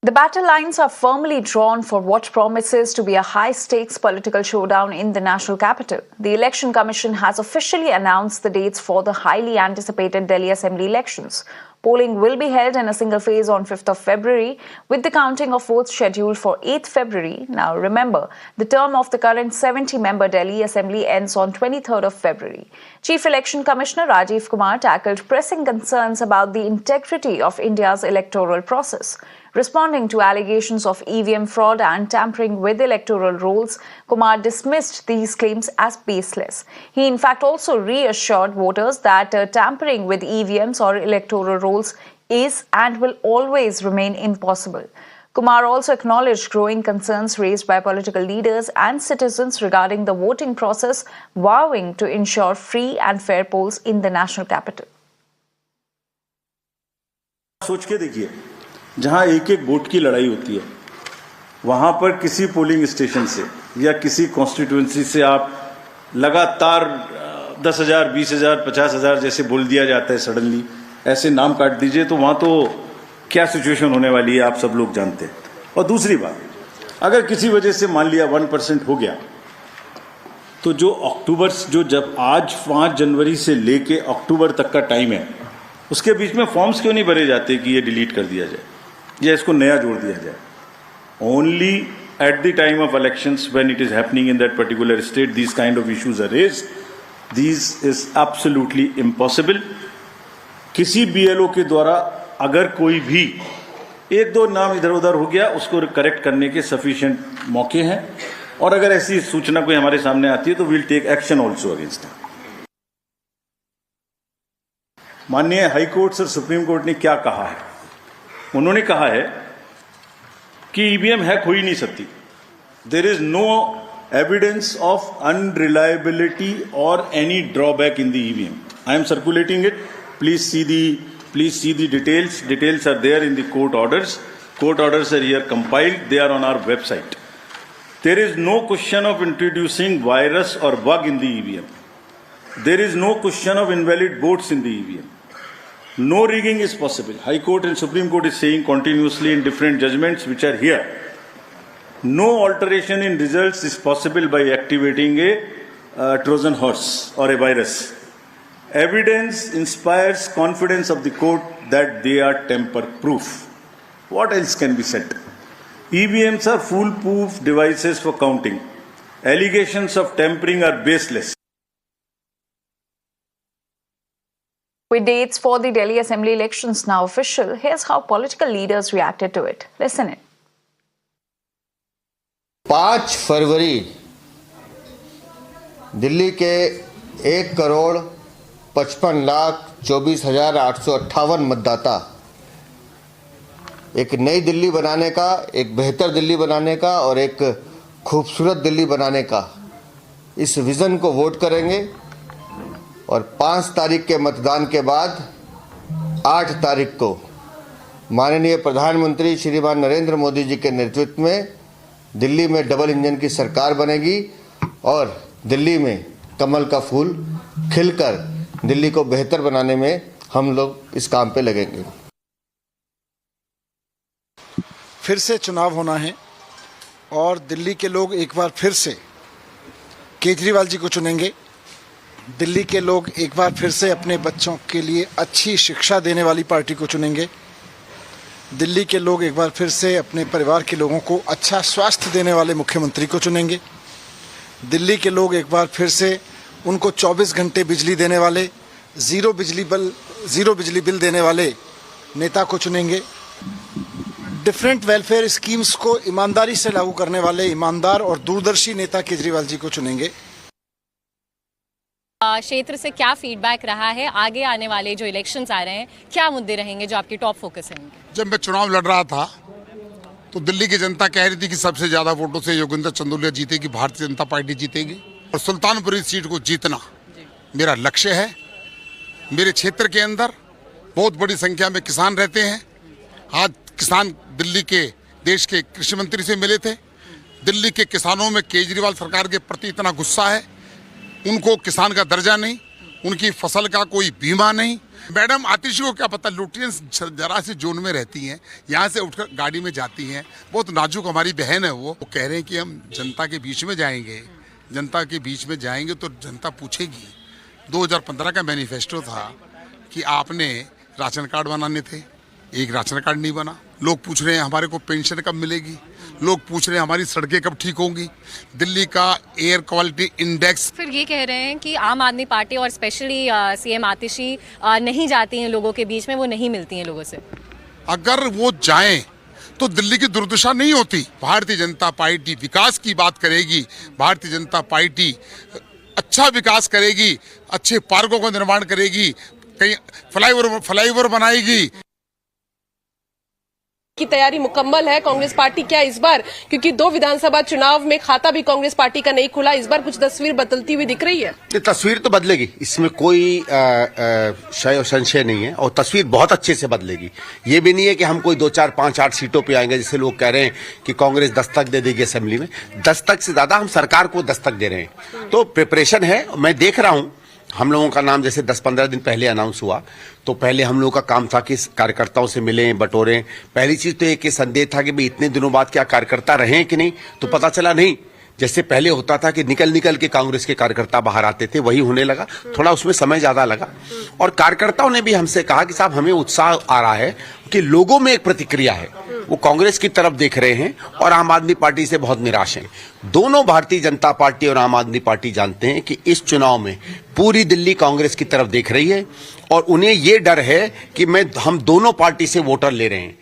The battle lines are firmly drawn for what promises to be a high-stakes political showdown in the national capital. The Election Commission has officially announced the dates for the highly anticipated Delhi Assembly elections. Polling will be held in a single phase on 5th of February, with the counting of votes scheduled for 8th February. Now remember, the term of the current 70-member Delhi Assembly ends on 23rd of February. Chief Election Commissioner Rajiv Kumar tackled pressing concerns about the integrity of India's electoral process. Responding to allegations of EVM fraud and tampering with electoral rolls, Kumar dismissed these claims as baseless. He in fact also reassured voters that tampering with EVMs or electoral rolls is and will always remain impossible. Kumar also acknowledged growing concerns raised by political leaders and citizens regarding the voting process, vowing to ensure free and fair polls in the national capital. सोच के देखिए, जहां एक एक vote की लड़ाई होती है, वहां पर किसी पोलिंग स्टेशन से या किसी कॉन्स्टिट्यूएंसी से आप लगातार 10,000, 20,000, 50,000 जैसे बोल दिया जाता है सडनली, ऐसे नाम काट दीजिए, तो वहां तो क्या सिचुएशन होने वाली है आप सब लोग जानते हैं। और दूसरी बात, अगर किसी वजह से मान लिया 1% हो गया, तो जब आज 5 जनवरी से लेके अक्टूबर तक का टाइम है, उसके बीच में फॉर्म्स क्यों नहीं भरे जाते कि ये डिलीट कर दिया जाए या इसको नया जोड़ दिया जाए। Only at the time of elections when it is happening in that particular state this kind of issues are raised, this is absolutely impossible. किसी बीएलओ के द्वारा अगर कोई भी 1-2 नाम इधर उधर हो गया, उसको करेक्ट करने के सफिशिएंट मौके हैं, और अगर ऐसी सूचना कोई हमारे सामने आती है तो will take action also against that. माननीय हाई कोर्ट और सुप्रीम कोर्ट ने क्या कहा है? उन्होंने कहा है कि ईवीएम हैक हो ही नहीं सकती। There is no evidence of unreliability और any drawback in the EVM. I am circulating it, please see the details. Details are there in the court orders. Court orders are here compiled, they are on our website. There is no question of introducing virus or bug in the EVM. There is no question of invalid votes in the EVM. No rigging is possible. High Court and Supreme Court is saying continuously in different judgments which are here. No alteration in results is possible by activating a Trojan horse or a virus. Evidence inspires confidence of the court that they are tamper-proof. What else can be said? EVMs are foolproof devices for counting. Allegations of tampering are baseless. With dates for the Delhi Assembly elections now official, here's how political leaders reacted to it. Listen in. 5 फरवरी दिल्ली के 1,55,24,858 मतदाता एक नई दिल्ली बनाने का, एक बेहतर दिल्ली बनाने का और एक खूबसूरत दिल्ली बनाने का इस विज़न को वोट करेंगे। और 5 तारीख के मतदान के बाद 8 तारीख को माननीय प्रधानमंत्री श्रीमान नरेंद्र मोदी जी के नेतृत्व में दिल्ली में डबल इंजन की सरकार बनेगी और दिल्ली में कमल का फूल खिलकर दिल्ली को बेहतर बनाने में हम लोग इस काम पे लगेंगे। फिर से चुनाव होना है और दिल्ली के लोग एक बार फिर से केजरीवाल जी को चुनेंगे। दिल्ली के लोग एक बार फिर से अपने बच्चों के लिए अच्छी शिक्षा देने वाली पार्टी को चुनेंगे। दिल्ली के लोग एक बार फिर से अपने परिवार के लोगों को अच्छा स्वास्थ्य देने वाले मुख्यमंत्री को चुनेंगे। दिल्ली के लोग एक बार फिर से उनको 24 घंटे बिजली देने वाले, ज़ीरो बिजली बिल देने वाले नेता को चुनेंगे। डिफरेंट वेलफेयर स्कीम्स को ईमानदारी से लागू करने वाले ईमानदार और दूरदर्शी नेता केजरीवाल जी को चुनेंगे। क्षेत्र से क्या फीडबैक रहा है? आगे आने वाले जो इलेक्शंस आ रहे हैं, क्या मुद्दे रहेंगे जो आपकी टॉप फोकस रहेंगे? जब मैं चुनाव लड़ रहा था तो दिल्ली की जनता कह रही थी कि सबसे ज्यादा वोटों से योगेंद्र चंदोलिया जीतेगी, भारतीय जनता पार्टी जीतेगी और सुल्तानपुरी सीट को जीतना मेरा लक्ष्य है। मेरे क्षेत्र के अंदर बहुत बड़ी संख्या में किसान रहते हैं। आज किसान दिल्ली के देश के कृषि मंत्री से मिले थे। दिल्ली के किसानों में केजरीवाल सरकार के प्रति इतना गुस्सा है, उनको किसान का दर्जा नहीं, उनकी फसल का कोई बीमा नहीं। मैडम आतिशी को क्या पता, लुटियंस जरा से जोन में रहती हैं, यहाँ से उठकर गाड़ी में जाती हैं, बहुत नाजुक हमारी बहन है। वो कह रहे हैं कि हम जनता के बीच में जाएंगे, जनता के बीच में जाएंगे तो जनता पूछेगी। 2015 का मैनिफेस्टो था कि आपने राशन कार्ड बनाने थे, एक राशन कार्ड नहीं बना। लोग पूछ रहे हैं हमारे को पेंशन कब मिलेगी, लोग पूछ रहे हैं हमारी सड़कें कब ठीक होंगी, दिल्ली का एयर क्वालिटी इंडेक्स। फिर ये कह रहे हैं कि आम आदमी पार्टी और स्पेशली सीएम आतिशी नहीं जाती हैं लोगों के बीच में, वो नहीं मिलती हैं लोगों से। अगर वो जाएं तो दिल्ली की दुर्दशा नहीं होती। भारतीय जनता पार्टी विकास की बात करेगी, भारतीय जनता पार्टी अच्छा विकास करेगी, अच्छे पार्कों का निर्माण करेगी, कहीं फ्लाईओवर बनाएगी। की तैयारी मुकम्मल है कांग्रेस पार्टी क्या इस बार, क्योंकि 2 विधानसभा चुनाव में खाता भी कांग्रेस पार्टी का नहीं खुला, इस बार कुछ तस्वीर बदलती हुई दिख रही है? तस्वीर तो बदलेगी, इसमें कोई संशय नहीं है, और तस्वीर बहुत अच्छे से बदलेगी। ये भी नहीं है कि हम कोई 2, 4, 5, 8 सीटों पे आएंगे, जैसे लोग कह रहे हैं कि कांग्रेस दस्तक दे देगी असेंबली में। दस्तक से ज्यादा हम सरकार को दस्तक दे रहे हैं। तो प्रिपरेशन है, मैं देख रहा हूं। हम लोगों का नाम जैसे 10-15 दिन पहले अनाउंस हुआ, तो पहले हम लोगों का काम था कि कार्यकर्ताओं से मिलें, बटोरें। पहली चीज तो एक संदेह था कि भाई इतने दिनों बाद क्या कार्यकर्ता रहे कि नहीं, तो पता चला नहीं। जैसे पहले होता था कि निकल के कांग्रेस के कार्यकर्ता बाहर आते थे, वही होने लगा। थोड़ा उसमें समय ज्यादा लगा, और कार्यकर्ताओं ने भी हमसे कहा कि साहब हमें उत्साह आ रहा है कि लोगों में एक प्रतिक्रिया है, वो कांग्रेस की तरफ देख रहे हैं और आम आदमी पार्टी से बहुत निराश हैं। दोनों भारतीय जनता पार्टी और आम आदमी पार्टी जानते हैं कि इस चुनाव में पूरी दिल्ली कांग्रेस की तरफ देख रही है, और उन्हें ये डर है कि हम दोनों पार्टी से वोटर ले रहे हैं।